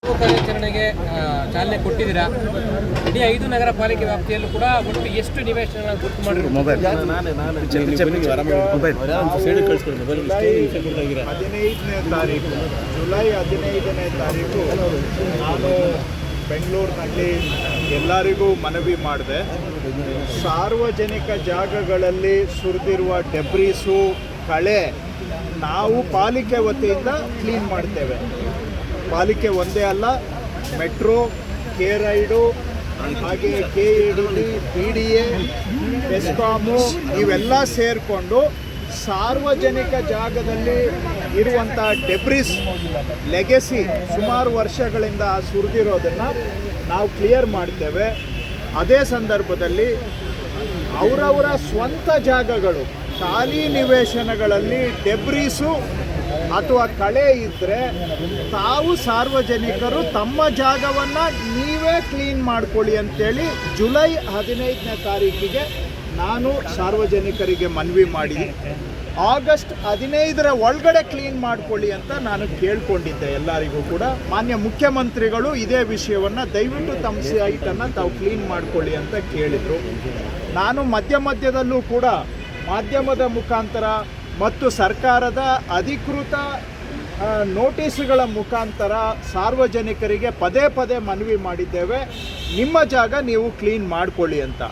ಕಾರ್ಯಾಚರಣೆಗೆ ಚಾಲನೆ ಕೊಟ್ಟಿದ್ದೀರಾ. ಇಡೀ 5 ನಗರ ಪಾಲಿಕೆ ವ್ಯಾಪ್ತಿಯಲ್ಲೂ ಕೂಡ ಒಟ್ಟು ಎಷ್ಟು ನಿವೇಶನಗಳನ್ನು ಗುರುತು ಮಾಡಿದ್ರು? 15ನೇ ತಾರೀಕು ಜುಲೈ 15ನೇ ತಾರೀಕು ನಾನು ಬೆಂಗಳೂರಿನಲ್ಲಿ ಎಲ್ಲರಿಗೂ ಮನವಿ ಮಾಡಿದೆ. ಸಾರ್ವಜನಿಕ ಜಾಗಗಳಲ್ಲಿ ಸುರಿದಿರುವ ಡೆಬ್ರೀಸು, ಕಳೆ ನಾವು ಪಾಲಿಕೆ ವತಿಯಿಂದ ಕ್ಲೀನ್ ಮಾಡ್ತೇವೆ. ಪಾಲಿಕೆ ಒಂದೇ ಅಲ್ಲ, ಮೆಟ್ರೋ, ಕೆ ರೈಡು, ಹಾಗೆ KEDB, PDA, ಬೆಸ್ಕಾಮು ಇವೆಲ್ಲ ಸೇರಿಕೊಂಡು ಸಾರ್ವಜನಿಕ ಜಾಗದಲ್ಲಿ ಇರುವಂಥ ಡೆಬ್ರಿಸ್ ಲೆಗೆಸಿ ಸುಮಾರು ವರ್ಷಗಳಿಂದ ಸುರಿದಿರೋದನ್ನು ನಾವು ಕ್ಲಿಯರ್ ಮಾಡ್ತೇವೆ. ಅದೇ ಸಂದರ್ಭದಲ್ಲಿ ಅವರವರ ಸ್ವಂತ ಜಾಗಗಳು, ಖಾಲಿ ನಿವೇಶನಗಳಲ್ಲಿ ಡೆಬ್ರೀಸು ಅಥವಾ ಕಳೆ ಇದ್ದರೆ ತಾವು ಸಾರ್ವಜನಿಕರು ತಮ್ಮ ಜಾಗವನ್ನು ನೀವೇ ಕ್ಲೀನ್ ಮಾಡ್ಕೊಳ್ಳಿ ಅಂತೇಳಿ ಜುಲೈ 15ನೇ ತಾರೀಕಿಗೆ ನಾನು ಸಾರ್ವಜನಿಕರಿಗೆ ಮನವಿ ಮಾಡಿ ಆಗಸ್ಟ್ 15ರ ಒಳಗಡೆ ಕ್ಲೀನ್ ಮಾಡ್ಕೊಳ್ಳಿ ಅಂತ ನಾನು ಕೇಳ್ಕೊಂಡಿದ್ದೆ. ಎಲ್ಲರಿಗೂ ಕೂಡ ಮಾನ್ಯ ಮುಖ್ಯಮಂತ್ರಿಗಳು ಇದೇ ವಿಷಯವನ್ನು ದಯವಿಟ್ಟು ತಮ್ಮ ಸೈಟನ್ನು ತಾವು ಕ್ಲೀನ್ ಮಾಡ್ಕೊಳ್ಳಿ ಅಂತ ಕೇಳಿದರು. ನಾನು ಮಧ್ಯದಲ್ಲೂ ಕೂಡ ಮಾಧ್ಯಮದ ಮುಖಾಂತರ ಮತ್ತು ಸರ್ಕಾರದ ಅಧಿಕೃತ ನೋಟಿಸ್ಗಳ ಮುಖಾಂತರ ಸಾರ್ವಜನಿಕರಿಗೆ ಪದೇ ಮನವಿ ಮಾಡಿದ್ದೇವೆ, ನಿಮ್ಮ ಜಾಗ ನೀವು ಕ್ಲೀನ್ ಮಾಡ್ಕೊಳ್ಳಿ ಅಂತ.